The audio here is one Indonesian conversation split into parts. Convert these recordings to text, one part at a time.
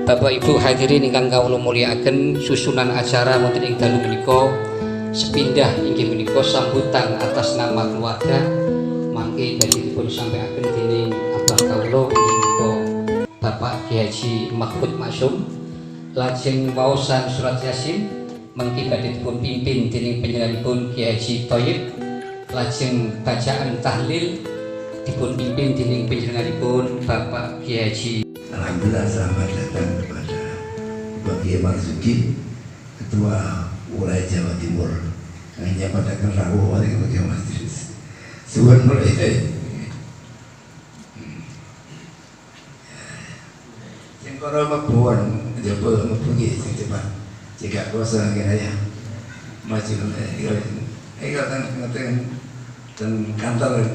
Bapak Ibu hadirin ingkang kawula mulyakaken, susunan acara wonten ing dalu menika sepindah inggih menika sambutan atas nama keluarga mangke badhe dipun sampaiaken dening abah kawula inggih menika Bapak Kiai Haji Mahfud Maksum. Lajeng waosan surat Yasin mangke badhe dipun pimpin dening panjenenganipun Kiai Haji Thayyib. Lajeng bacaan tahlil dipun pimpin dening panjenenganipun Bapak Kiai Haji. Alhamdulillah selamat datang kepada Bapak Kiai Marzuki, Ketua Wilayah Jawa Timur. Hanya pada kerawuh oleh Bapak Mas. Suwun mulai. Yang kono mebuan, jebol mebugi sing cepat. Jika kuasa kiranya maju ayo ten kantor ya.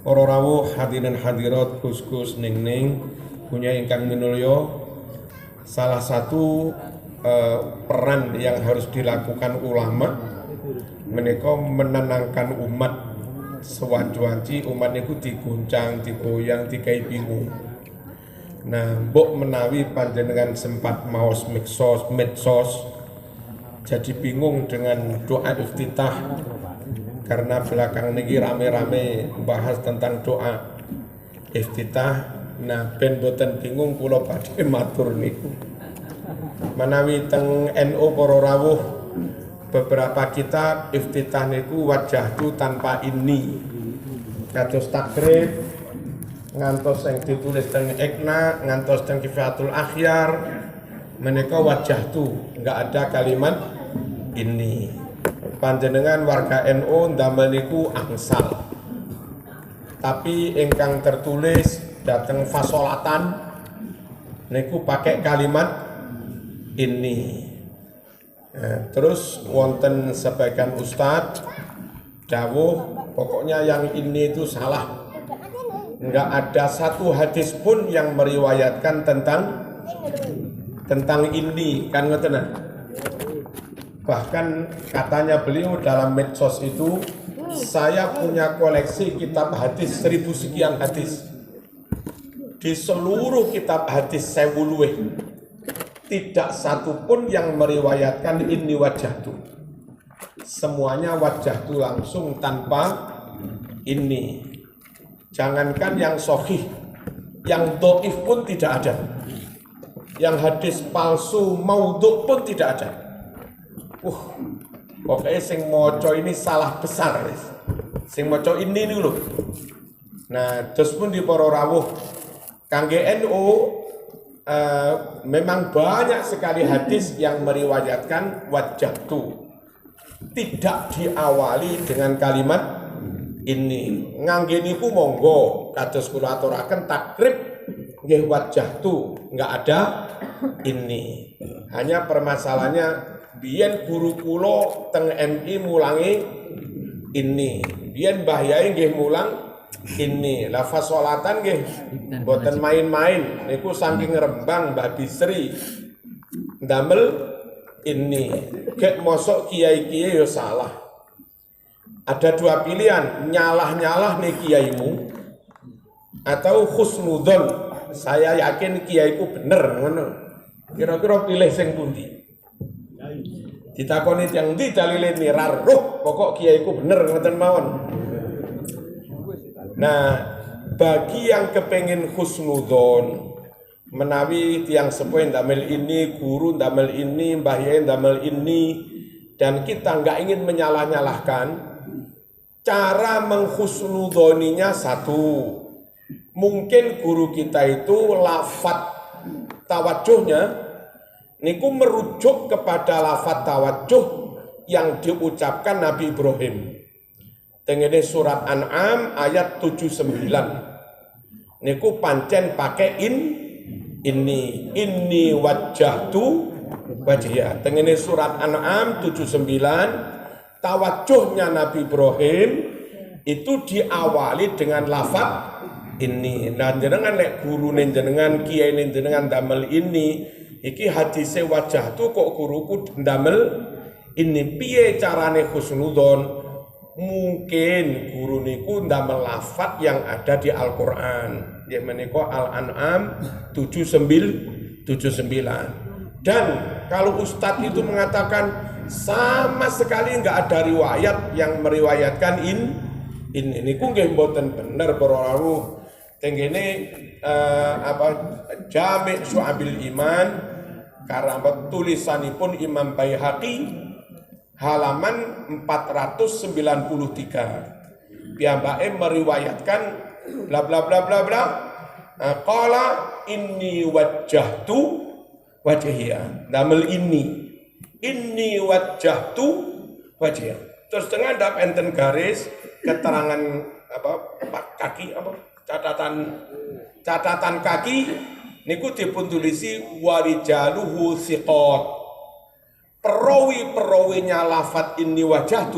Para rawuh hadirin hadirat Gus ning punya ingkang minulya, salah satu peran yang harus dilakukan ulama menika menenangkan umat. Sewanci umat niku diguncang, digoyang, dikai bingung. Nah, mbok menawi panjenengan sempat maos medsos jadi bingung dengan doa iftitah, karena belakang niki rame-rame bahas tentang doa iftitah. Nah, ben boten bingung kula badhe matur niku. Menawi teng NU para rawuh beberapa kitab iftitah niku wajahtu tanpa ini. Kados takrib ngantos yang ditulis teng Iqna, ngantos teng Kifayatul Akhyar menika wajahtu, enggak ada kalimat ini. Panjenengan warga NU ndamel niku angsal. Tapi ingkang tertulis dateng fasolatan niku pakai kalimat ini. Nah, terus wonten sebagian ustadz dawuh pokoknya yang ini itu salah. Enggak ada satu hadis pun yang meriwayatkan tentang ini, kan ngoten. Bahkan katanya beliau dalam medsos itu, saya punya koleksi kitab hadis 1000 sekian hadis. Di seluruh kitab hadis 1000 luwih, tidak satu pun yang meriwayatkan ini wajahtu. Semuanya wajahtu langsung tanpa ini. Jangankan yang sahih, yang dhaif pun tidak ada. Yang hadis palsu maudhu pun tidak ada. Pokoknya sing moco ini salah besar. Sing moco ini dulu. Nah, terus pun di para rawuh kangge NU memang banyak sekali hadis yang meriwayatkan wajahtu. Tidak diawali dengan kalimat ini. Ngangge niku monggo kados kula aturaken takrib nggih wajahtu, enggak ada ini. Hanya permasalahannya biyen guru kula teng MI mulangi ini. Biyen Mbah Yai nggih mulang ini. Lafaz sholatan nggih mboten main-main. Niku saking Rembang Mbah Bisri ndamel ini. Gek mosok kiai-kiai ya salah. Ada dua pilihan, nyalah-nyalah nih kiaimu atau husnudzon. Saya yakin kiaiku bener ngono. Kira-kira pilih sing pundi? Ditakoni yang ndi dalile mirar roh, pokok kiaiku bener ngoten mawon. Nah, bagi yang kepengen husnudzon, menawi tiang sepuh ndamel ini, guru ndamel ini, mbah yai ndamel ini, dan kita nggak ingin menyalah-nyalahkan, cara menghusnudzoninya satu. Mungkin guru kita itu lafadz tawajuhnya niku merujuk kepada lafadz tawajuh yang diucapkan Nabi Ibrahim. Tengene surat An'am ayat 79. Niku pancen pakai ini wajjahtu wajhiya. Tengene surat An'am 79 tawajuhnya Nabi Ibrahim itu diawali dengan lafadz ini. Nah jenengan nek guru jenengan kiai jenengan damel ini iki hadise wajah tu kok guruku ndamel ini piye carane husnudzon. Mungkin guru niku ndamel lafat yang ada di Al-Qur'an. Ya menika Al-An'am 79. Dan kalau ustadz itu mengatakan sama sekali nggak ada riwayat yang meriwayatkan ini niku nggih mboten bener para rawuh. Tengene Jami' Syu'abil Iman karena tulisanipun Imam Baihaqi halaman 493. Piyambake meriwayatkan bla bla bla bla bla. Qala inni wajjahtu wajhiya. Damel inni wajjahtu wajhiya. Terus tengah ndap enten garis keterangan kaki catatan kaki niku dipun tulisi warijaluhu thiqat. Perawi-perawinya lafat ini wajah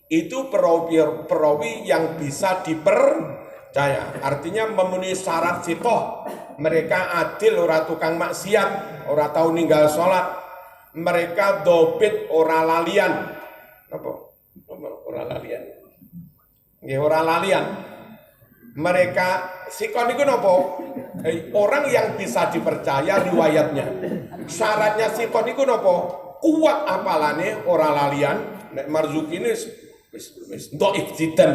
itu perawi yang bisa dipercaya. Artinya memenuhi syarat sitoh. Mereka adil, ora tukang maksiat, ora tahu ninggal sholat. Mereka dobit, ora lalian. Apa? Ora lalian. Ya, ora lalian. Mereka sikon itu nopo? Orang yang bisa dipercaya riwayatnya. Syaratnya sikon itu nopo? Kuat apalane ora lalian. Nek Marzuki ini wis dhaif jidan.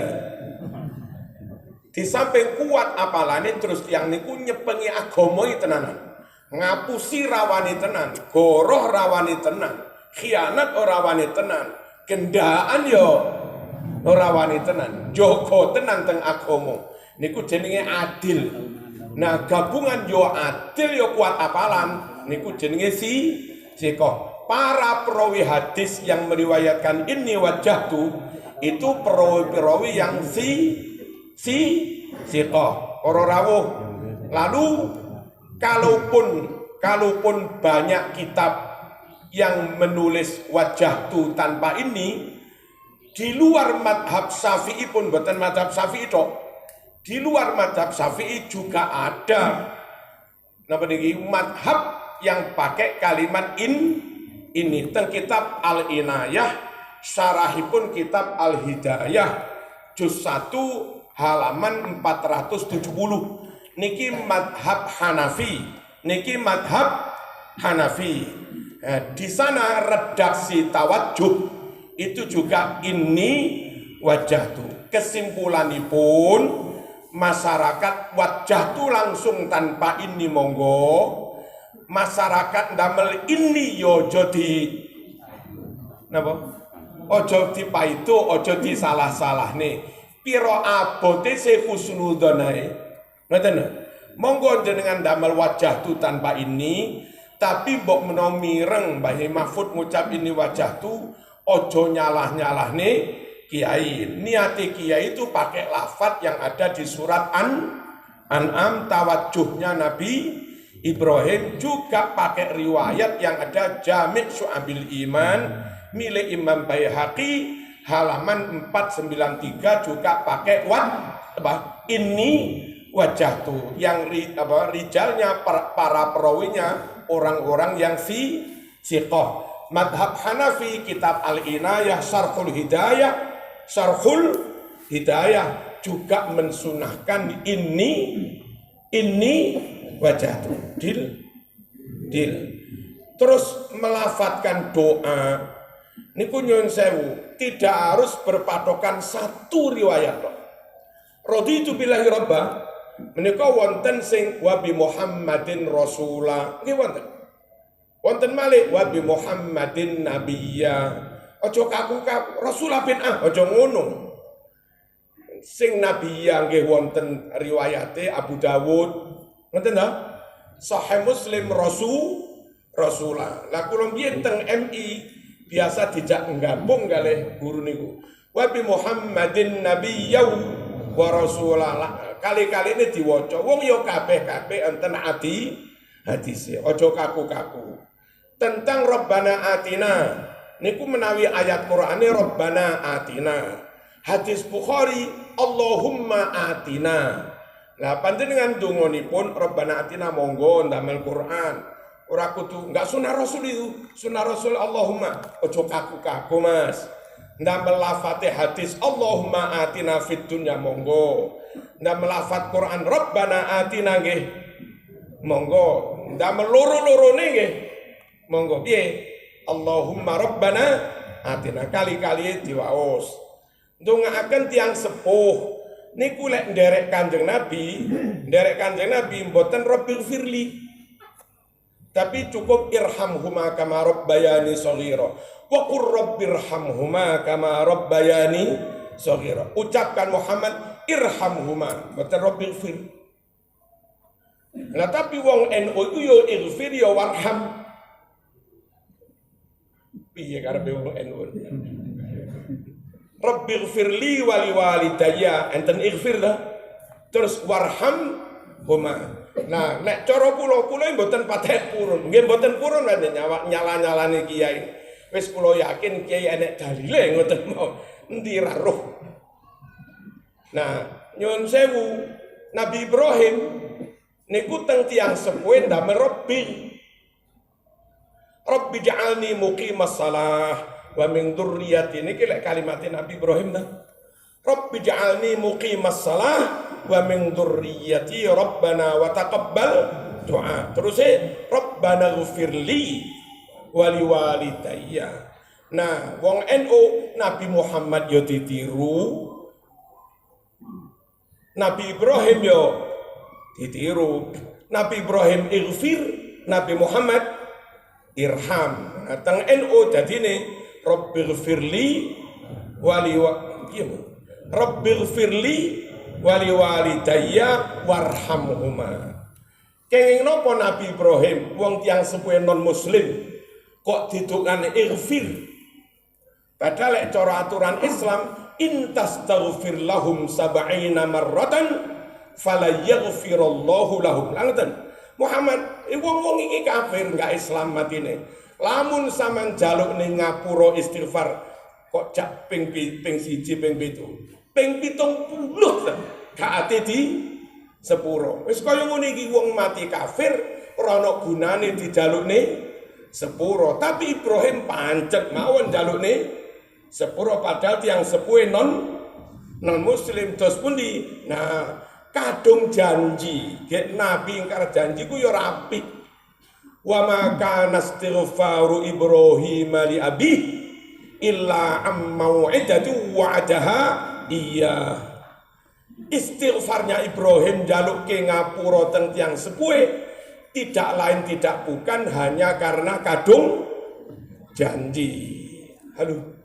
Di samping kuat apalane terus yang niku nyepengi agama tenanan. Ngapusi rawani tenan, goroh rawani tenan, khianat ora wani tenan, kendaan yo ora wani tenan, jogo tenan teng agama. Niku jenenge adil. Nah, gabungan yo adil yo kuat apalan niku jenenge sikoh. Para perawi hadis yang meriwayatkan ini wajah itu perawi-perawi yang sikoh ora rawuh. Lalu kalaupun banyak kitab yang menulis wajah tanpa ini di luar madhab Syafi'i pun bukan madhab Syafi'i itu. Di luar madhab Syafi'i juga ada madhab yang pakai kalimat ini teng kitab Al-Inayah syarahipun kitab Al-Hidayah juz 1 halaman 470 niki madhab Hanafi. Di sana redaksi tawajjuh itu juga ini wajah tu. Kesimpulanipun masyarakat wajah tu langsung tanpa ini monggo. Masyarakat ndamel ini yo jadi napa? Ojo dipaitu, ojo disalah-salah nih. Piro abote se husnudzon ae. Ngoten. Monggo jenengan ndamel wajah tu tanpa ini, tapi mbok menawa mireng Mbah Mahfud ngucap ini wajah tu ojo nyalah-nyalah nih kiai. Niati kiai itu pakai lafaz yang ada di surat An'am tawajjuhnya Nabi Ibrahim, juga pakai riwayat yang ada Jami' Syu'abil Iman milik Imam Baihaqi halaman 493 juga pakai ini wajah tu yang rijalnya para perawinya orang-orang yang siqah. Madhab Hanafi kitab Al-Inayah Syarhul Hidayah juga mensunahkan ini wajah tu dil. Terus melafatkan doa niku nyuwun sewu tidak harus berpatokan satu riwayat loh. Raditu billahi rabba menika wonten sing wa bi Muhammadin rasula nggih wonten malih wa bi Muhammadin nabiyya aja kaku rasula bin aja ngono. Sing nabiyya nggih wonten riwayate Abu Dawud ngoten ta? Sahih Muslim Rasulah. Lah kula mbiyen teng MI biasa dijak nggabung kalih guru niku. Wa bi Muhammadin nabiyya wa rasulah. Kali-kali ini diwaca. Wong yo kabeh-kabeh enten hadise. Aja kaku-kaku. Tentang Rabbana Atina niku menawi ayat Qur'ane Rabbana Atina. Hadis Bukhari Allahumma Atina. Lah panjenengan dongonipun Rabbana Atina monggo ndamel Quran. Ora kudu, enggak sunah Rasul itu. Sunah Rasul Allahumma, ojo kaku-kaku Mas. Ndak melafati hadis Allahumma atina fid dunya monggo. Ndak melafat Quran Rabbana atina nggih. Monggo. Ndak meloro-lorone nggih. Monggo. Piye? Allahumma Rabbana atina kali-kali diwaos. Ndongaaken tiyang sepuh niku lek nderek Kanjeng Nabi mboten Rabbil firli. Tapi cukup irhamhuma kama rabbayani shaghira. Wa qur rabbirhamhuma kama rabbayani shaghira. Ucapkan Muhammad irhamhuma, mboten rabbil fir. Nah tapi wong NU iku yo irfir yo warham. Piye karepe wong NU? Rabbil firli wali walidayya, enten ighfir dah. Terus warham huma. Nah, nek cara kula mboten patek purun. Nggih mboten purun wae nyala-nyalane kiai. Wis kula yakin kiai enek dalile ngoten mau. Endi ra roh. Nah, nyuwun sewu, Nabi Ibrahim niku teng tiyang sepuh ndamel Rabbi ja'alni muqimas shalah wa min dzurriyyati. Niki lek kalimat Nabi Ibrahim ta. Rabbi ja'alni muqimas shalah wa min dzurriyyati rabbana wa taqabbal du'a. Terus rabbana ighfirli wa liwalidayya. Nah, wong NU Nabi Muhammad yo ditiru. Nabi Ibrahim yo ditiru. Nabi Ibrahim ighfir, Nabi Muhammad irham. Nah, teng NU dadine rabbighfirli wa rabbighfirli wali walidayya warhamhuma. Kenging napa Nabi Ibrahim wong tiyang sepuh non muslim kok didongane ighfir? Padahal lek cara aturan Islam intastaghfir lahum sab'ina marratan fala yaghfirallahu lahum. Lanten Muhammad wong-wong iki kafir enggak Islam matine. Lamun sampean jaluk ning ngapura istighfar kok jak ping 1 ping 7 ping 70 gak ate di sepuro. Wis kaya ngene iki wong mati kafir ora ana gunane dijalukne sepuro. Tapi Ibrahim pancet mawon jalukne sepuro padahal tiyang sepuh non muslim dos pundi. Nah, kadung janji, gek nabi ingkar janji ku ya rapi. Wa ma kana istighfaru Ibrahim li abi illa am mau'idatu wa'adaha iya. Istighfarnya Ibrahim jaluk ke ngapura teng tiyang sepuh tidak lain tidak bukan hanya karena kadung janji. Halo.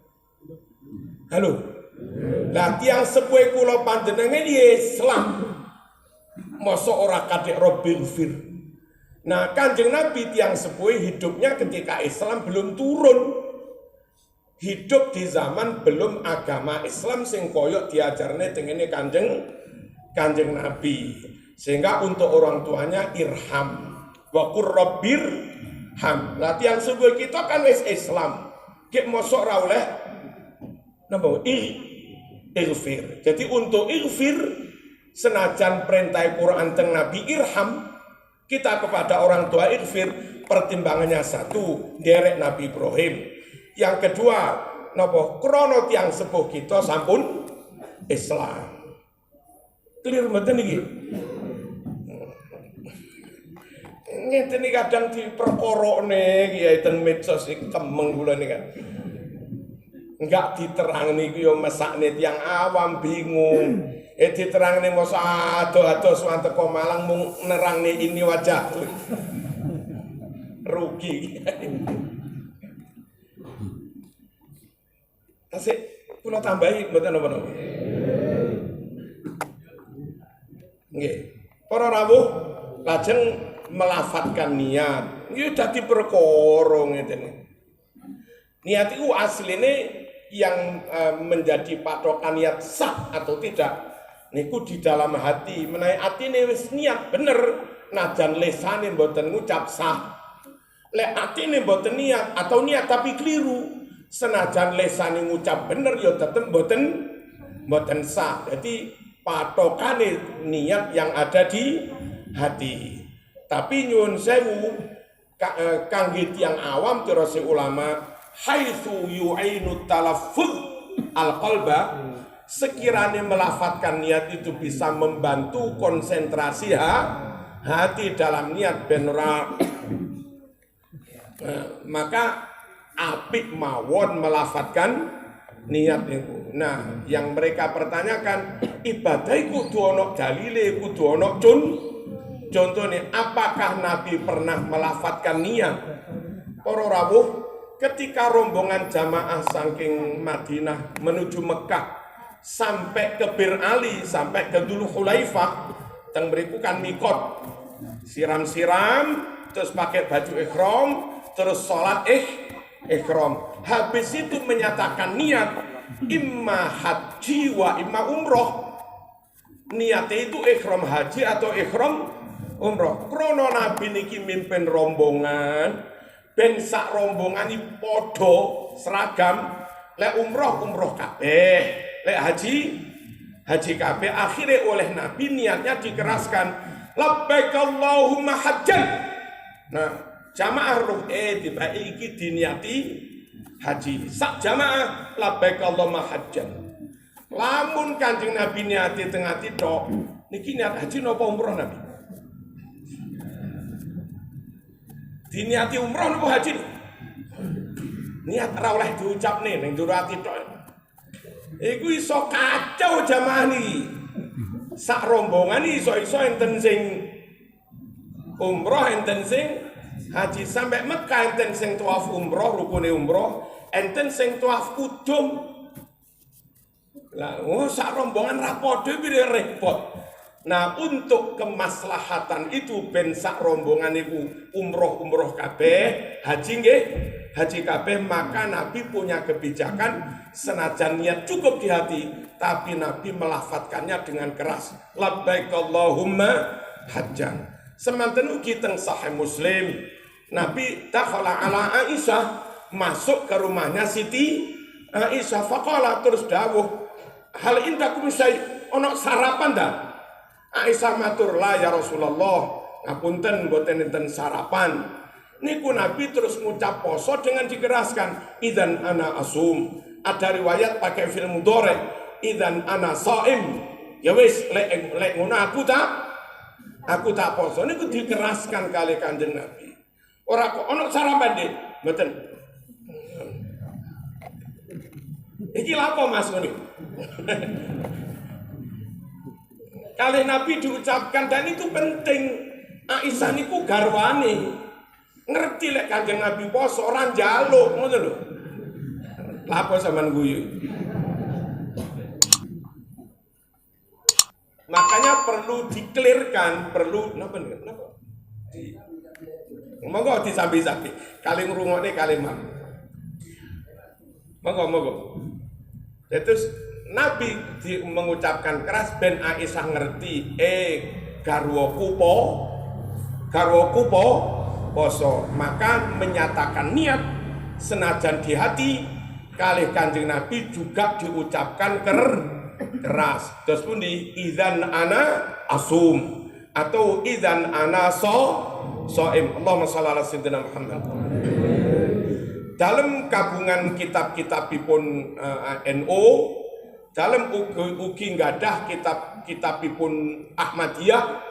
Lah tiyang sepuh kula panjenengan Islam. Mosok ora kadek Rabbil fir. Nah, Kanjeng Nabi tiyang sepuh hidupnya ketika Islam belum turun. Hidup di zaman belum agama Islam sing koyok diajarne tengene Kanjeng Nabi. Sehingga untuk orang tuanya irham wa qur rabbirham. Latihan subuh kita kan wis Islam. Ki mosok ra oleh napa ighfir. Jadi untuk ighfir senajan perintah Quran teng Nabi irham, kita kepada orang tua ighfir pertimbangannya satu, derek Nabi Ibrahim. Yang kedua, napa krana tiyang sepuh kita sampun Islam. Clear mboten iki? Ngeten iki kadang diperkorokne kiai ten medsos iki kemeng kula niki kan. Enggak diterangni iku yo mesakne tiyang awam bingung. Diterangni mosok ado-ado suwante kok Malang mung nerangni ini wajah. Rugi. Asik kula tambahi mboten napa-napa. Nggih. Para rawuh lajeng melafatkan niat. Nggih dadi perkara ngeten. Niat itu asline yang menjadi patokan niat sah atau tidak niku di dalam hati. Menawi atine wis niat bener najan lesane mboten ngucap sah. Lek atine mboten niat atau niat tapi keliru senajan lesane ngucap bener ya tetep mboten sah. Jadi patokane niat yang ada di hati. Tapi nyuwun sewu kangge tiyang awam terus ulama haitsu yu'inu talaffuz al-qalba, sekiranya melafatkan niat itu bisa membantu konsentrasi hati dalam niat benra, maka apik mawon melafatkan niat itu. Nah, yang mereka pertanyakan, ibadah kudu ana dalile, kudu ana contohnya, apakah Nabi pernah melafatkan niat? Para rawuh, ketika rombongan jamaah saking Madinah menuju Mekah sampai ke Bir Ali, sampai ke Dzul Hulaifah, teng mriku kan mikot, siram-siram, terus pakai baju ihram, terus sholat ihram. Habis itu menyatakan niat imma haji wa imma umroh. Niatnya itu ihram haji atau ihram umroh. Krono Nabi niki mimpin rombongan, ben sak rombongan iki padha seragam, lek umroh kabeh, lek haji kabeh. Akhirnya oleh Nabi niatnya dikeraskan, labbaik Allahumma hajjan. Nah, jamaah ruh tiba iki diniati haji. Sak jamaah labbaik Allahumma hajjan. Lamun Kanjeng Nabi niati tengah tok, niki niat haji napa umroh Nabi? Diniati umroh napa haji? Niat ora oleh diucapne ning ndoro ati tok. Iku iso kacau jamaah niki. Sak rombongan iso-iso enten sing umroh, enten sing haji. Sampai Mekah enten sing tawaf umroh, rukune umroh, enten sing tawaf kudum. Lah, sak rombongan ra padha repot. Nah, untuk kemaslahatan itu ben sak rombongan iku umroh kabeh, haji kabeh, maka Nabi punya kebijakan senajan niat cukup di hati, tapi Nabi melafatkannya dengan keras. Labbaik Allahumma hajjan. Semanten ugi teng Sahih Muslim, Nabi dakhala ala Aisyah, masuk ke rumahnya Siti Aisyah, faqala, terus dawuh, hal indakum syai, ono sarapan dah? Aisyah matur, la ya Rasulullah, ngapunten mboten enten sarapan. Niku Nabi terus ngucap poso dengan dikeraskan, idzan ana asum. Ada riwayat pakai fil mudhari, idzan ana shaim. Ya wis, lek ngono aku tak poso. Niku dikeraskan kali Kanjeng Nabi. Ora kok ono sarapan Dik, mboten. Iki lha apa Mas ngene? Kali Nabi diucapkan, dan itu penting. Aisyah niku garwane. Ngerti lek Kanjeng Nabi poso ora njaluk, ngono lho. Lha apa sampean guyu? Makanya perlu diklirkan, perlu napa? Monggo disambi-sambi. Kali ngrungokne kalimat. Monggo. Terus Nabi mengucapkan keras ben Aisyah ngerti, garwaku poso, maka menyatakan niat senajan di hati kalih Kanjeng Nabi juga diucapkan keras. Terus pun di idzan ana asum atau idzan ana shaim. Allahumma shalli ala sayyidina Muhammad. Dalam gabungan kitab-kitabipun NU, dalam ugi nggadah kitab-kitabipun Ahmadiyah,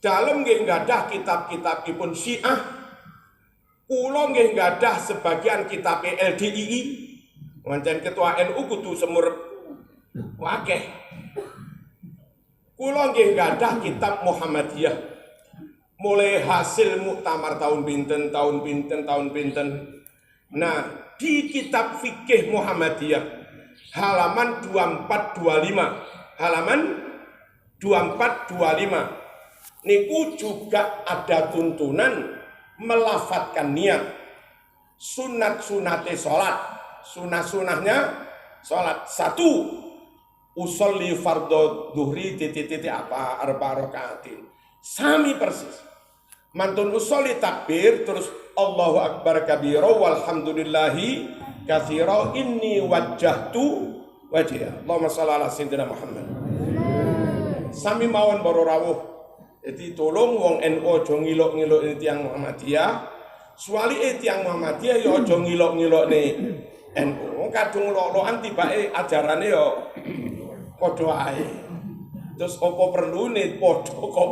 dalam nggih nggadah kitab-kitabipun Syiah, kula nggih nggadah sebagian kitab LDII, pancen ketua NU kudu semur wakeh. Kula nggih nggadah kitab Muhammadiyah, mulai hasil muktamar tahun pinten. Nah, di kitab fikih Muhammadiyah halaman 2425 niku juga ada tuntunan melafatkan niat. Sunat-sunate salat, sunah-sunahnya salat. 1, usolli fardhu dhuhri apa arba rakaatin. Sami persis. Mantun usolli takbir terus Allahu akbar kabira walhamdulillahi katsira inni wajjahtu wajhiya. Allahumma shalli ala sayyidina Muhammad. Sami mawon para rawuh. Jadi tolong wong NU aja ngilok-ngilok tiyang Muhammadiyah. Suwalike tiyang Muhammadiyah ya aja ngilok-ngilokne NU. Kadung lok-lokan tibake ajarane ya padha ae. Terus apa perlune padha kok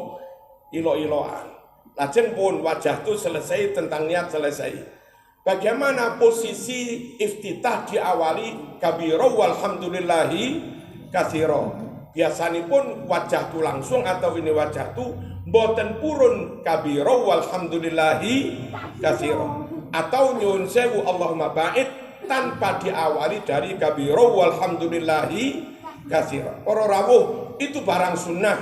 ilok-ilokan. Lajeng pun wajah itu selesai, tentang niat selesai. Bagaimana posisi iftitah diawali kabira walhamdulillahi katsira. Biasanipun wajah itu langsung atau ini wajah itu mboten purun kabira walhamdulillahi katsira. Atau nyuwun sewu Allahumma ba'id tanpa diawali dari kabira walhamdulillahi katsira. Para rawuh itu barang sunnah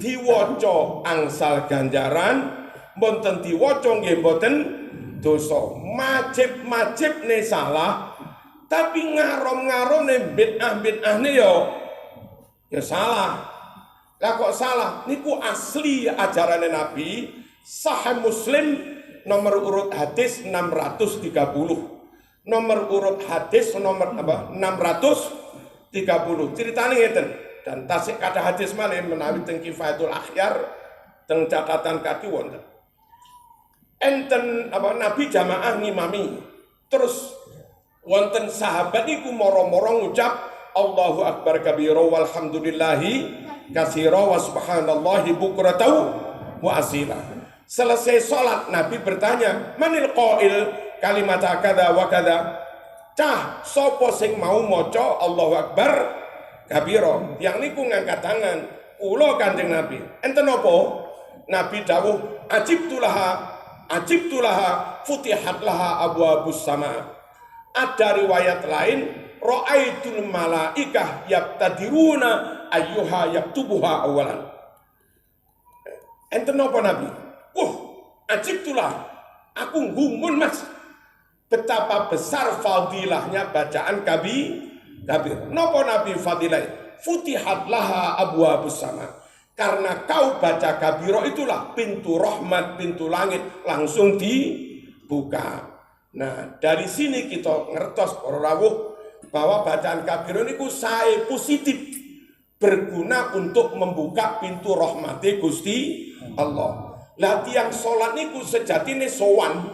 diwaca angsal ganjaran, mboten diwaca nggih mboten dosa. Majib-majibne salah, tapi ngarom-ngarone bid'ah-bid'ahne ya salah. Lah kok salah? Niku asli ajarane Nabi, Sahih Muslim nomor urut hadis 630. Nomor urut hadis nomor 630. Ceritane ngeten. Dan tasik kata hadis malih menawi teng Kifayatul Akhyar teng catatan kaki wonten. Enten Nabi jamaah ngimami. Terus wonten sahabat iku moro-moro ngucap Allahu akbar kabira walhamdulillahi katsira wa subhanallahi bukratan wa asila. Selesai salat Nabi bertanya, "Manil qail kalimat kada wa kada?" Cah sapa sing mau maca Allahu akbar kabira? Yang niku ngangkat tangan. Kula Kanjeng Nabi. Enten apa? Nabi dawuh, Ajibtulaha futihat laha abwabus sama. Ada riwayat lain, ra'aitul malaikah yabtadiruna ayyuha yaktubuha awalan. Enten apa Nabi? Ajibtulah, aku gumun Mas. Betapa besar fadilahnya bacaan kabir. Napa Nabi fadilah? Futihat laha abwabus sama. Karena kau baca kabiro itulah pintu rahmat, pintu langit langsung dibuka. Nah, dari sini kita ngertos para rawuh bahwa bacaan kabiro niku sae positif, berguna untuk membuka pintu rahmati Gusti Allah. Lah tiyang salat niku sejatine sowan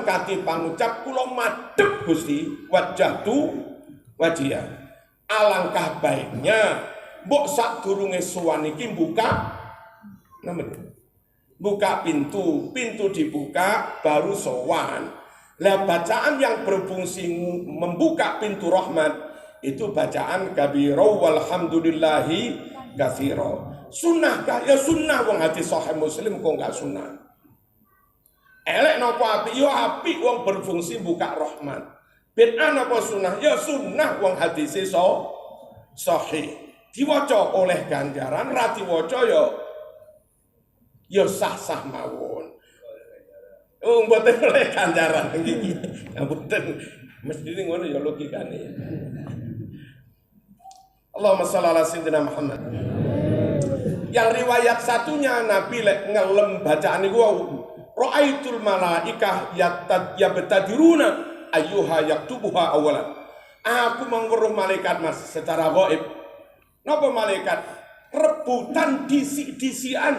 kati pangucap kula madhep Gusti wajhatu wajia. Alangkah baiknya mbok sadurunge sowan iki buka pintu dibuka baru sowan. Lah bacaan yang berfungsi membuka pintu rahmat itu bacaan kabira walhamdulillahi katsira. Sunnah kah? Ya sunnah, wong hadis Sahih Muslim kok enggak sunnah. Elek napa apik? Ya apik wong berfungsi buka rahmat. Bid'ah napa sunnah? Ya sunnah wong hadis sahih. Diwaca oleh ganjaran, ra diwaca ya sah-sah mawon. Oh, mboten oleh ganjaran iki. Mboten mestine ngono ya logikane. Allahumma shalli ala sayyidina Muhammad. Yang riwayat satunya Nabi lek ngelem bacaan niku ra'aitul malaikah yabtadiruna ayyuha yaktubuha awalan. Aku mengweruh malaikat Mas secara gaib. Napa malaikat? Rebutan disi-disian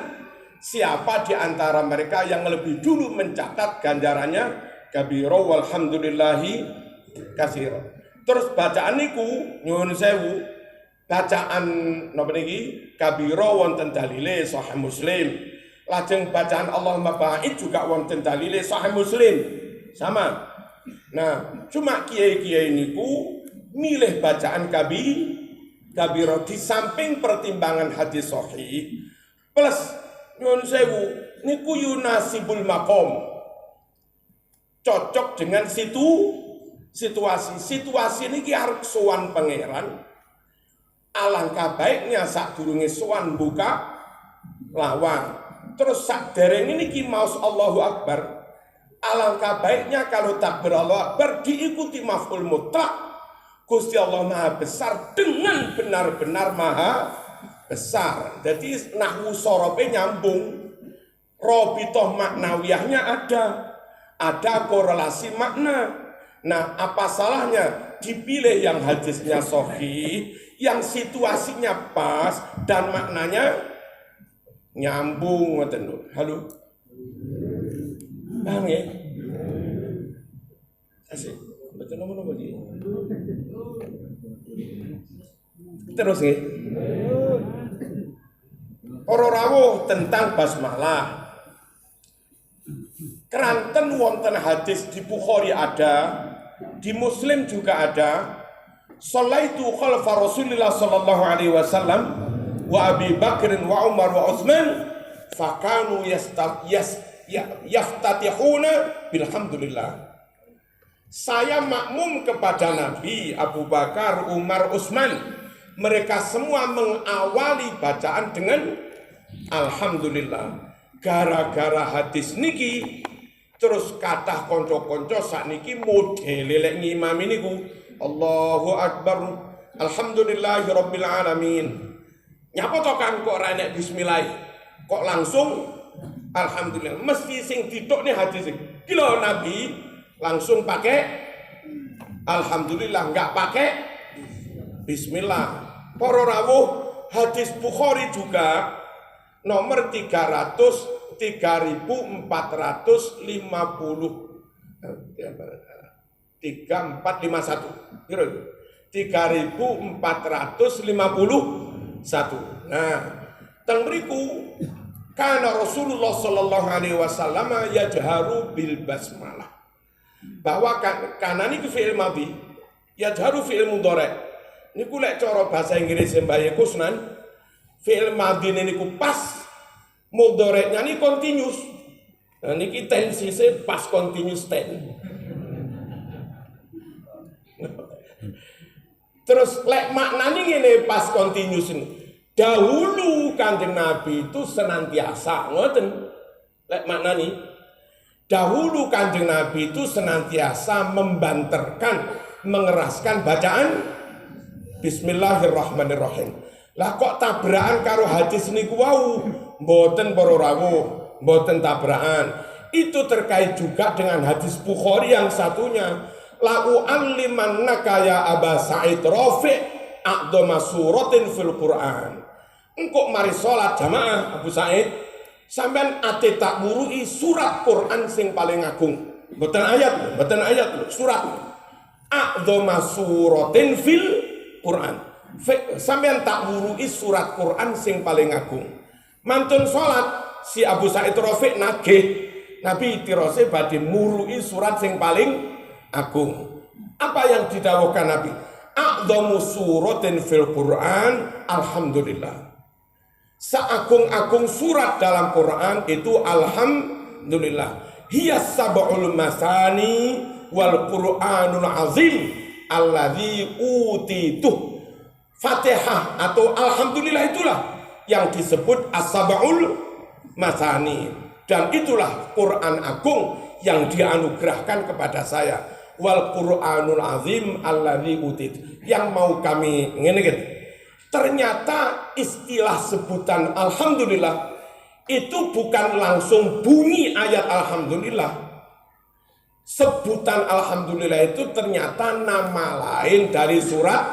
siapa di antara mereka yang lebih dulu mencatat ganjarannya kabira walhamdulillahi katsira. Terus bacaan niku nyuwun sewu, bacaan napa niki kabira wonten dalile Sahih Muslim. Lajeng bacaan Allahumma ba'id juga wonten dalile Sahih Muslim. Sama. Nah, cuma kiai-kiai niku milih bacaan kabira di samping pertimbangan hadis sahih plus nyuwun sewu niku yunasibul maqam, cocok dengan situasi niki arep sowan pangeran. Alangkah baiknya sadurunge sowan buka lawang, terus saderenge niki maos Allahu Akbar. Alangkah baiknya kalau takbir Allahu Akbar diikuti maf'ul mutlak. Gusti Allah Maha Besar dengan benar-benar Maha Besar. Jadi nahwu sorobe nyambung. Robitoh maknawiyahnya ada korelasi makna. Nah, apa salahnya dipilih yang hadisnya sahih, yang situasinya pas dan maknanya nyambung. Halo, paham ya? Asik. Betul nomor iki. Terus nggih. Para rawuh tentang basmalah. Keranten wonten hadis di Bukhari ada, di Muslim juga ada. Sallaitu khalfa Rasulillah sallallahu alaihi wasallam wa Abi Bakr wa Umar wa Utsman fakanu yaftatihuna bilhamdulillah. Saya makmum kepada Nabi, Abu Bakar, Umar, Utsman. Mereka semua mengawali bacaan dengan alhamdulillah. Gara-gara hadis niki terus kathah kanca-kanca sakniki modele lek ngimami niku Allahu Akbar alhamdulillahirabbil alamin. Nyapa to kan kok ora nek bismillah kok langsung alhamdulillah. Mesti sing ditukne hadis iki. Ki lho Nabi langsung pakai alhamdulillah, enggak pakai bismillah. Para rawuh hadis Bukhari juga nomor 3450 3451 kira 3451. Nah, teng mriku kana Rasulullah sallallahu alaihi wasallam yajharu bil basmalah. Bahwa kana niku fi'il madhi, yajharu fi'il mudhari'. Niku lek cara bahasa Inggris Mbah Kusnan, fi'il madhi niku pas, mudhari'nya ni continuous. Nah niki tensise pas continuous tense. Terus lek maknane ngene pas continuous ini. Dahulu Kanjeng Nabi itu senantiasa ngoten. Lek maknane dahulu Kanjeng Nabi itu senantiasa membanterkan, mengeraskan bacaan Bismillahirrahmanirrahim. Lah kok tabrakan karo hadis niku wau? Mboten para rawuh, mboten tabrakan. Itu terkait juga dengan hadis Bukhari yang satunya. La u'allimannaka ya Aba Sa'id Rafi' a'dhama suratin fil Qur'an. Engkok mari salat jamaah Abu Sa'id, sampean ate tak murui surat Quran sing paling agung. Mboten ayat, surat. A'dhama suratin fil Quran. Sampean tak murui surat Quran sing paling agung. Mantun salat si Abu Sa'id Rafi' nagih Nabi tirose badhe murui surat sing paling agung. Apa yang didawuhkan Nabi? A'dhamu suratin fil Quran alhamdulillah. Seagung-agung surat dalam Quran itu alhamdulillah. Hiya sab'ul masani wal Qur'anul azim alladzi utitu. Fatihah atau alhamdulillah itulah yang disebut as-sab'ul masani, dan itulah Quran agung yang dianugerahkan kepada saya. Wal Qur'anul azim alladzi utit, yang mau kami ngene gitu. Ternyata istilah sebutan alhamdulillah itu bukan langsung bunyi ayat alhamdulillah. Sebutan alhamdulillah itu ternyata nama lain dari surat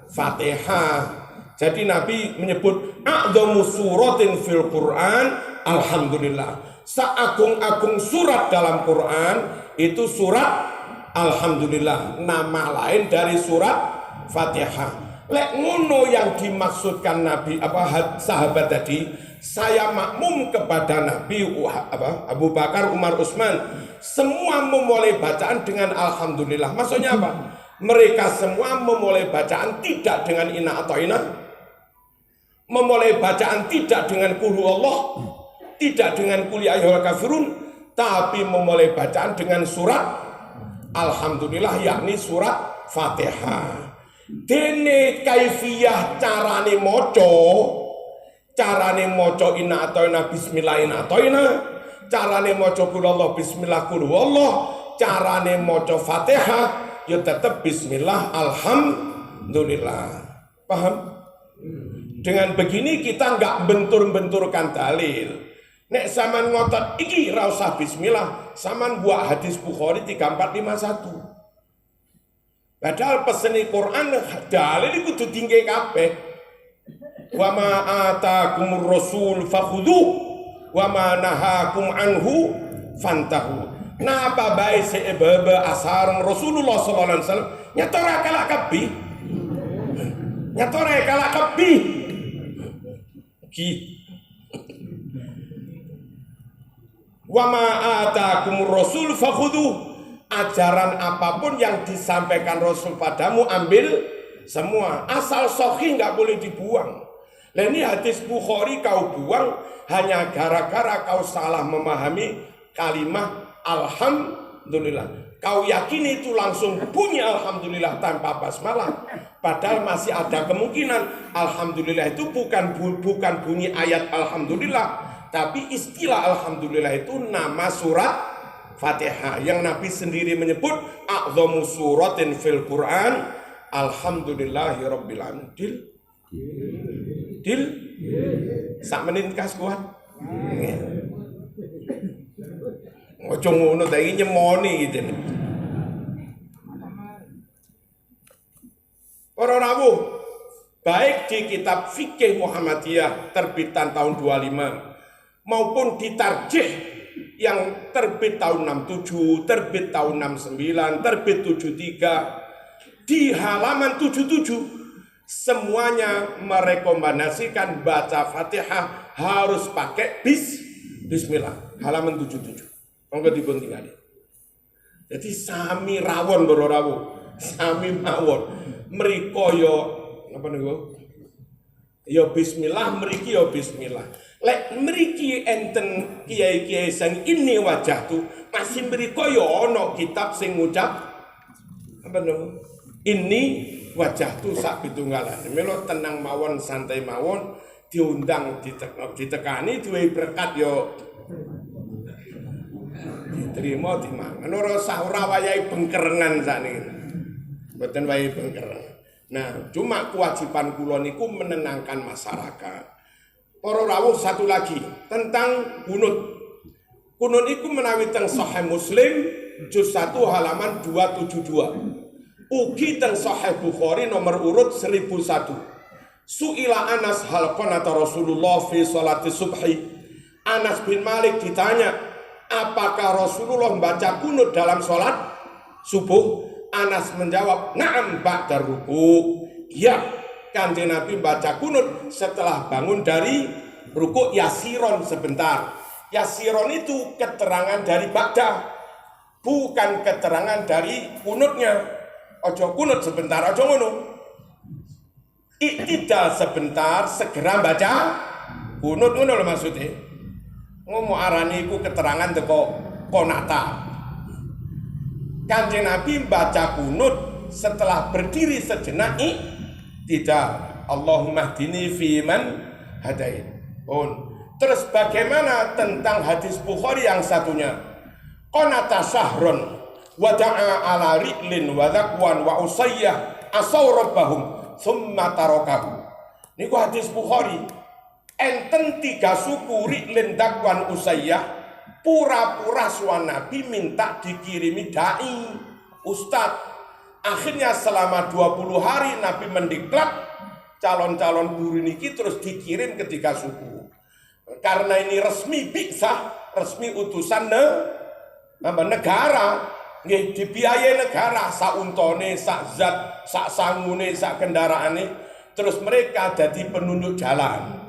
Fatihah. Jadi Nabi menyebut a'dhamu suratin fil Quran alhamdulillah. Seagung-agung surat dalam Quran itu surat alhamdulillah, nama lain dari surat Fatihah. Lek ngono yang dimaksudkan Nabi sahabat tadi, saya makmum kepada Nabi Abu Bakar, Umar, Utsman, semua memulai bacaan dengan alhamdulillah. Maksudnya apa? Mereka semua memulai bacaan tidak dengan inna atau inna, memulai bacaan tidak dengan qul Allah, tidak dengan qul ya ayyuhal kafirun, tapi memulai bacaan dengan surat alhamdulillah, yakni surat Fatihah. Dene kaifiyah carane maca inna atoina bismillah inna atoina, carane maca qul Allah bismillah qul Allah, carane maca Fatihah ya tetap bismillah alhamdulillah. Paham? Dengan begini kita enggak bentur-benturkan dalil. Nek saman ngotot iki ra usah bismillah, saman buat hadis Bukhari 3451. Padahal peseni Quran dalil iku kudu tinggi kabeh. Wa ma atakumur rasul fakhudhu wa ma nahakum anhu fantahu. Napa bae sebebe asareng Rasulullah sallallahu alaihi wasallam nyatora kalak kebi. Nyatora kalak kebi. Ki. Wa ma ataakumur rasul fakhudhu. Ajaran apapun yang disampaikan Rasul padamu ambil semua. Asal sahih nggak boleh dibuang. Nah ini hadis Bukhari kau buang hanya gara-gara kau salah memahami kalimat alhamdulillah. Kau yakin itu langsung bunyi alhamdulillah tanpa basmalah. Padahal masih ada kemungkinan alhamdulillah itu bukan bunyi ayat alhamdulillah, tapi istilah alhamdulillah itu nama surat Fatihah yang Nabi sendiri menyebut a'dhamu suratin fil Quran alhamdulillahirabbil alamin. Dil sak menit kas kuat. Ojo ngono ta iki nyemoni iki. Para rawuh, baik di kitab fikih Muhammadiyah terbitan tahun 25 maupun di tarjih yang terbit tahun 67, terbit tahun 69, terbit 73, di halaman 77 semuanya merekomendasikan baca Fatihah harus pakai bismillah. Halaman 77. Monggo dipun tingali. Jadi sami rawon boro rawuh, sami mawon. Mriko yo apa niku? Ya bismillah, mriki ya bismillah. Lek mriki enten kiai-kiai sing ini wajah tu masih mriko ya ana kitab sing ngucap apa niku? Ini wajah tu sak pitunggalan. Melo tenang mawon, santai mawon, diundang ditekani duwe berkat yo diterima dimangan. Ora usah ora wayahe bengkerengan sakniki. Mboten wayahe bengkereng. Nah, cuma kewajiban kula niku menenangkan masyarakat. Para rawuh satu lagi tentang kunut. Kunut iku menawi teng Sahih Muslim juz 1 halaman 272. Ugi teng Sahih Bukhari nomor urut 1001. Su'ila Anas hal qanata Rasulullah fi sholati subhi. Anas bin Malik ditanya, apakah Rasulullah membaca kunut dalam sholat subuh? Anas menjawab, na'am ba'da ruku'. Ya, Kanjeng Nabi baca kunut setelah bangun dari ruku' yasiron sebentar. Yasiron itu keterangan dari ba'da, bukan keterangan dari kunutnya. Ojo kunut sebentar, ojo ngono. Iktidal sebentar, segera baca kunut, ngono lho maksudnya. Ngomong arani iku keterangan teko konata. Kanjeng Nabi baca kunut setelah berdiri sejenak tidak. Allahumma hdini fiman hadait. Terus bagaimana tentang hadis Bukhari yang satunya? Qanata syahrun wa da'a ala ri'lin wa dhaqwan wa usayyah asaw rabbahum thumma tarakahu. Niku hadis Bukhari. Enten 3 suku ri'lin, dhaqwan, usayyah pura-pura suan Nabi minta dikirimi dai, ustadz. Akhirnya selama 20 hari Nabi mendiklat calon-calon guru niki terus dikirim ke 3 suku. Karena ini resmi biksah, resmi utusan negara, nggih dibiayai negara, sak untone, sak zat, sak sangune, sak kendaraane, terus mereka jadi penunjuk jalan.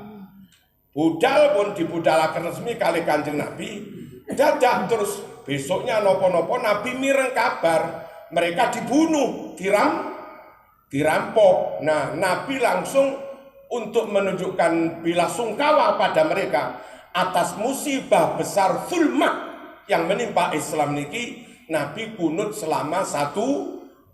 Budal pun dibudalaken resmi kali Kanjeng Nabi. Dadah terus besoknya nopo-nopo Nabi mireng kabar mereka dibunuh, dirampok. Nah, Nabi langsung untuk menunjukkan belasungkawa pada mereka atas musibah besar zulmah yang menimpa Islam niki. Nabi kunut selama 1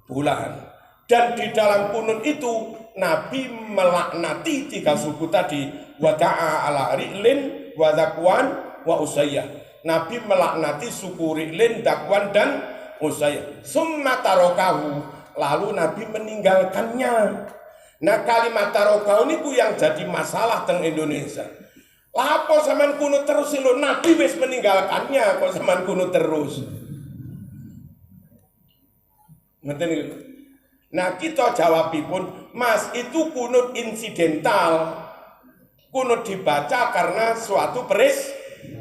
bulan. Dan di dalam kunut itu Nabi melaknati 3 suku tadi, wa da'a ala ri'lin wa dhaqwan wa usayyah. Nabi melaknati suku Ri'lin, Dhaqwan dan Usayyah. Summa tarokahu, lalu Nabi meninggalkannya. Nah, kalimat tarokahu niku yang jadi masalah teng Indonesia. Lapo sampean kunut terus lho, Nabi wis meninggalkannya kok sampean kunut terus. Ngeten iki. Nah, kita jawabipun, Mas, itu kunut insidental. Kunut dibaca karena suatu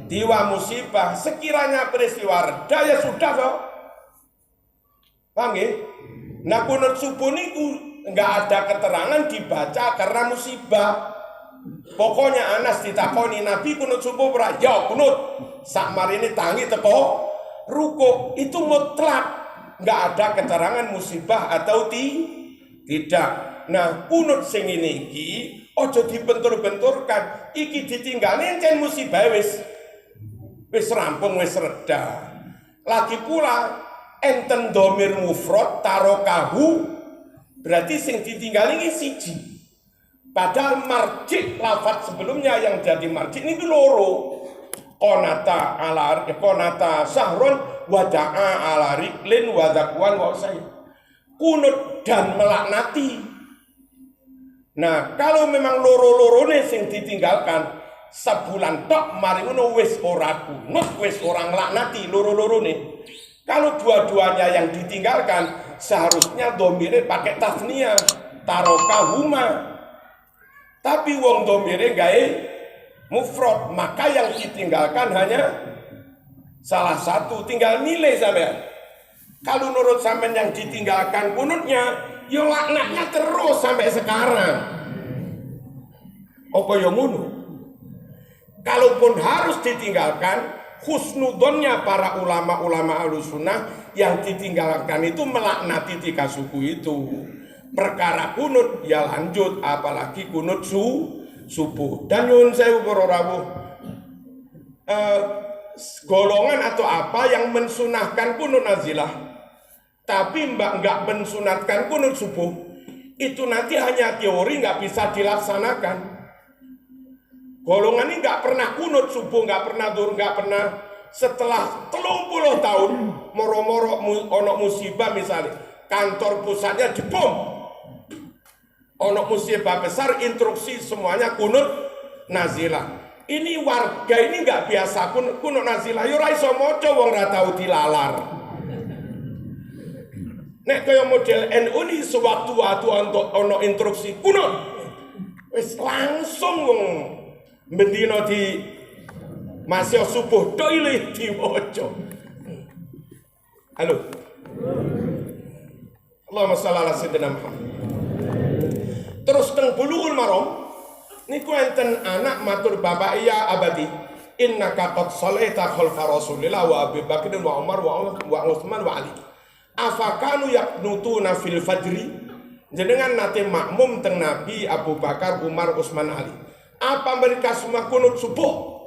Tiwa musibah, sekiranya peristiwa reda ya sudah toh. Paham nggih? Nah kunut subuh niku enggak ada keterangan dibaca karena musibah. Pokoknya Anas ditakoni Nabi kunut subuh ora? Ya kunut. Sak marini tangi teko ruku itu mutlak. Enggak ada keterangan musibah atau tidak. Nah kunut sing ini iki ojo dibentur-benturkan. Iki ditinggalin encen musibah wis rampung wis reda. Lagi pula enten domir mufrad tarokahu berarti sing ditinggal ini siji. Padahal marji lafaz sebelumnya yang jadi marji ini loro. Konata sahron wada'a ala riklin wadakwan wasai. Kunut dan melaknati. Nah kalau memang loro-lorone sing ditinggalkan sebulan tok mari ngono wis ora kunut wis ora nglaknati loro-lorone. Kalau dua-duanya yang ditinggalkan seharusnya domire pakai tasniyah tarokahuma. Tapi wong domire gawe mufrad, maka yang ditinggalkan hanya salah satu, tinggal nilai sampean. Kalau menurut sampean yang ditinggalkan kunutnya, ya laknatnya terus sampai sekarang. Apa yang ngono? Kalaupun harus ditinggalkan, husnudonnya para ulama-ulama Ahlussunnah yang ditinggalkan itu melaknati 3 suku itu. Perkara kunut ya lanjut, apalagi kunut subuh. Dan nyuwun sewu para rawuh, golongan atau apa yang mensunahkan kunut nazilah, tapi enggak mensunatkan kunut subuh, itu nanti hanya teori, nggak bisa dilaksanakan. Golongan ini nggak pernah kunut subuh, nggak pernah dur, nggak pernah setelah 30 tahun moro-moro ono musibah misalnya kantor pusatnya dibom. Ono musibah besar, instruksi semuanya kunut nazilah. Ini warga ini nggak biasa kunut nazilah. Yo ra iso maca wong ra tau dilalar. Nek kaya model NU ini sewaktu-waktu ono instruksi kunut, wis langsung wong bendino di masih subuh doile diwaca. Halo. Allahumma shalli ala sayyidina Muhammad. Terus teng Bulughul Maram niku enten anak matur bapak iya abadi innaka qad shalaita khalfa Rasulillah wa Abi Bakr wa Umar wa Utsman wa Ali afakanu yaqnutuna fil fajri, jenengan nate makmum teng Nabi Abu Bakar Umar Utsman Ali, apa mereka semua kunut subuh?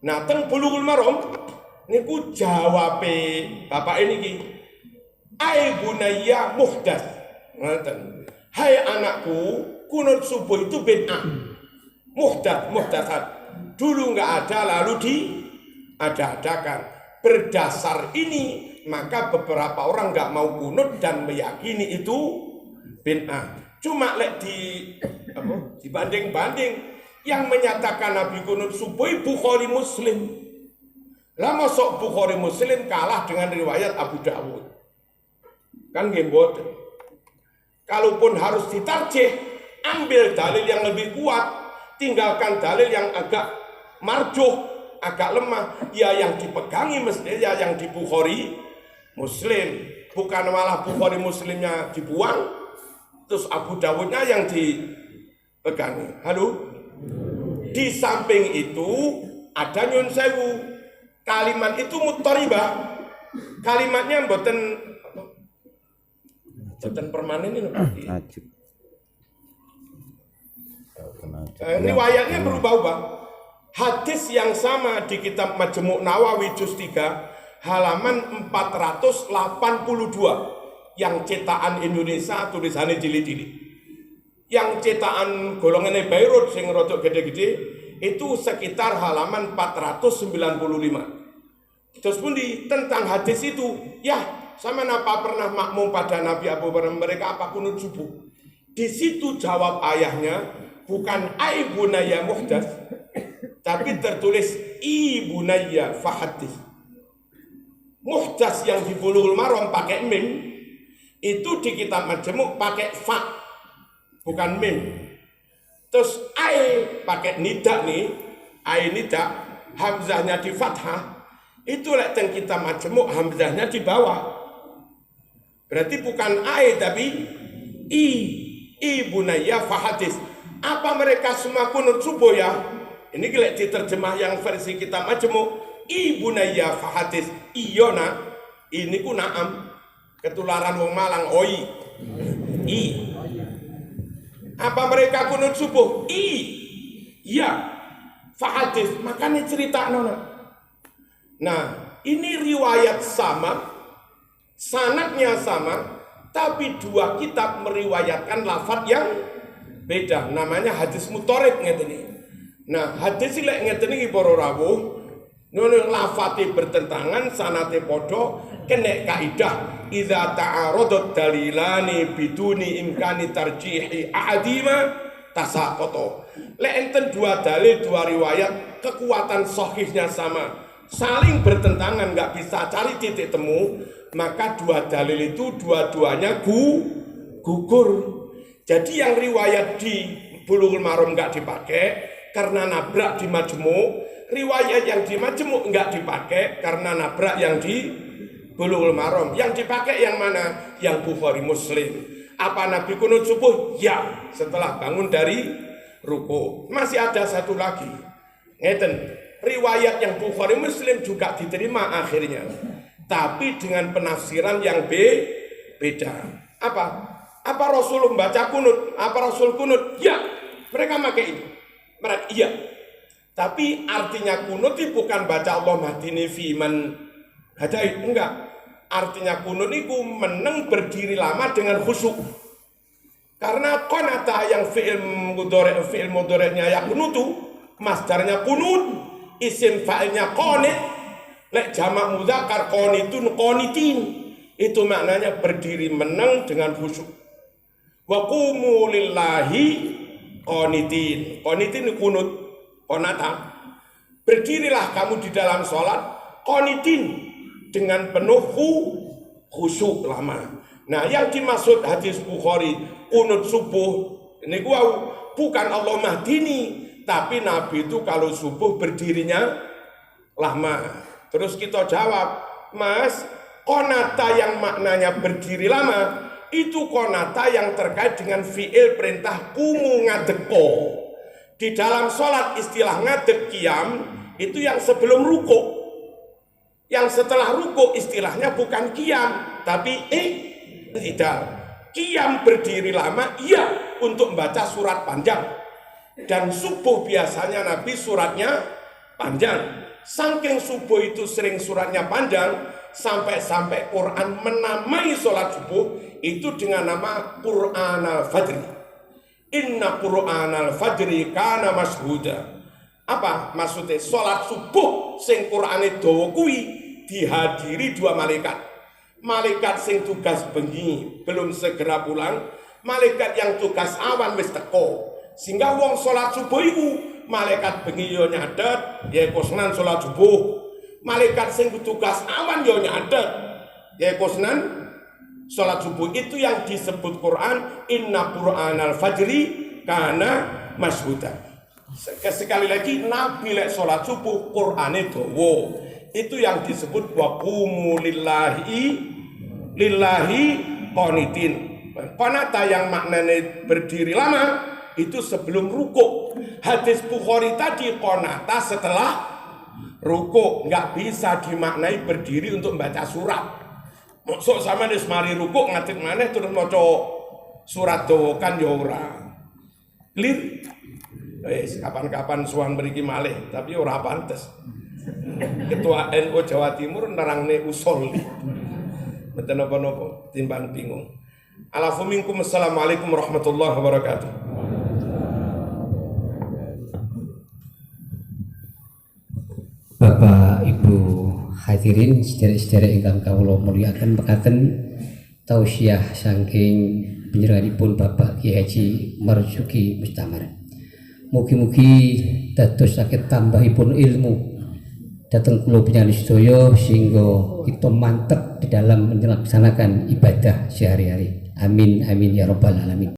Nah teng Bulughul Maram niku jawabe bapak ini ki ai bunayya muhdats, ngoten. Hai anakku, kunut subuh itu bid'ah. Muhdatsat. Dulu nggak ada lalu diada-adakan. Berdasar ini maka beberapa orang nggak mau kunut dan meyakini itu bid'ah. Cuma dibanding-banding yang menyatakan Nabi kunut subuh Bukhari Muslim. Lah masuk Bukhari Muslim kalah dengan riwayat Abu Dawud. Kan nggih. Kalaupun harus ditarjih, ambil dalil yang lebih kuat, tinggalkan dalil yang agak marjuh, agak lemah. Ya yang dipegangi mestinya yang di Bukhari Muslim, bukan malah Bukhari Muslimnya dibuang, terus Abu Dawudnya yang dipegangi. Halo? Di samping itu ada nyun sewu, kalimat itu muttaribah, kalimatnya mboten permanen ini najib. Riwayatnya berubah-ubah. Hadis yang sama di kitab Majmu' Nawawi juz 3 halaman 482 yang cetakan Indonesia tulisannya cilik-cilik. Yang cetakan golongannya Beirut sing rodok gede-gede itu sekitar halaman 495. Terus pun tentang hadis itu, ya sama apa pernah makmum pada Nabi Abu Bakar mereka apa kunut subuh? Di situ jawab ayahnya bukan ai bunayya muhdats, tapi tertulis ibunayya fahadits. Muhdats yang di Bulughul Maram pakai mim, itu di kitab Majmu' pakai fa, bukan mim. Terus ai pakai nidak nih, ai nidak hamzahnya di fathah, itu lek teng kita majemuk hamzahnya di bawah. Berarti bukan ai tapi i bunayya fahadis. Apa mereka semua kunut subuh ya? Ini lek diterjemah yang versi kita majemuk, i bunayya fahadis. Iya nak, ini ku naam. Ketularan wong Malang oi. I. Apa mereka kunut subuh? Iya. Fahadis, makanya cerita nona. Nah, ini riwayat sama, sanadnya sama, tapi dua kitab meriwayatkan lafadz yang beda. Namanya hadis mutorib ngeten. Nah, hadis lek ngeten iki para rawuh, nono lafate bertentangan, sanate podo, kena kaidah idza ta'aradat dalilani biduni imkani tarjihi ahadima tasaqata. Lek enten dua dalil, dua riwayat, kekuatan sahihnya sama, saling bertentangan, nggak bisa cari titik temu, maka dua dalil itu dua-duanya gugur. Jadi yang riwayat di Bulughul Maram nggak dipakai karena nabrak di Majmu', riwayat yang di Majmu' nggak dipakai karena nabrak yang di Bulughul Maram. Yang dipakai yang mana? Yang Bukhari Muslim. Apa Nabi kunut subuh? Ya, setelah bangun dari ruku. Masih ada satu lagi. Ngeten, riwayat yang Bukhari Muslim juga diterima akhirnya, tapi dengan penafsiran yang beda. Apa Rasul membaca kunut? Apa Rasul kunut? Ya, mereka pakai itu. Mereka iya. Tapi artinya kunut itu bukan baca Allah mahdini fiman hadai, enggak. Artinya kunut itu meneng berdiri lama dengan khusyuk. Karena qanata yang fi'il mudhari'nya ya kunutu, masdarnya kunut, isim fa'ilnya qanit, lek jamak mudzakkar qanitun qanitin, itu maknanya berdiri meneng dengan khusyuk. Wa qumu lillahi qanitin. Qanitin kunut, qanata. Berdirilah kamu di dalam sholat qanitin, dengan penuh khusyuk lama. Nah, yang dimaksud hadis Bukhari kunut subuh ini bukan Allah mahdini, tapi Nabi itu kalau subuh berdirinya lama. Terus kita jawab, Mas, konata yang maknanya berdiri lama itu konata yang terkait dengan fi'il perintah kumu ngadeko. Di dalam sholat istilah ngadek qiyam itu yang sebelum ruku. Yang setelah ruku istilahnya bukan qiyam, tapi tidak. Qiyam berdiri lama, iya, untuk membaca surat panjang. Dan subuh biasanya Nabi suratnya panjang. Saking subuh itu sering suratnya panjang, sampai Quran menamai sholat subuh itu dengan nama Quran al-Fajri. Inna Quran al-Fajri kana mashhuda. Apa maksudnya? Sholat subuh sing Qur'ane dawa kuwi dihadiri dua malaikat. Malaikat sing tugas bengi belum segera pulang, malaikat yang tugas awan wis teko. Sehingga wong sholat subuh itu malaikat bengi yo nyadet, ya kosnan sholat subuh. Malaikat sing tugas awan yo nyadet, ya kosnan sholat subuh. Itu yang disebut Quran inna Qur'anal fajri kana mashhuda. Sekali lagi Nabi lek sholat subuh Qur'ane dawa. Itu yang disebut wa qumu lillahi qanitin. Qanata yang maknanya berdiri lama itu sebelum ruku. Hadis Bukhari tadi qanata setelah ruku, nggak bisa dimaknai berdiri untuk membaca surat. Maksud sama nih mari ruku ngadeg maneh terus maca surat dawa kan ya ora. Clear? Kapan-kapan suan mriki malih, tapi ora pantes. Ketua NU Jawa Timur nerangne usul. Mboten napa-napa, timbang bingung. Alafu minkum, assalamualaikum warahmatullahi wabarakatuh. Bapak Ibu hadirin sederek-sederek ingkang kawula mulyakaken mekaten tausiah saking panjenenganipun Bapak Kiai Haji Marzuki Mustamar. Mugi-mugi dados saged tambahipun ilmu dhateng kula panjenengan sedaya sehingga kita mantep di dalam melaksanakan ibadah sehari-hari. Amin amin ya rabbal alamin.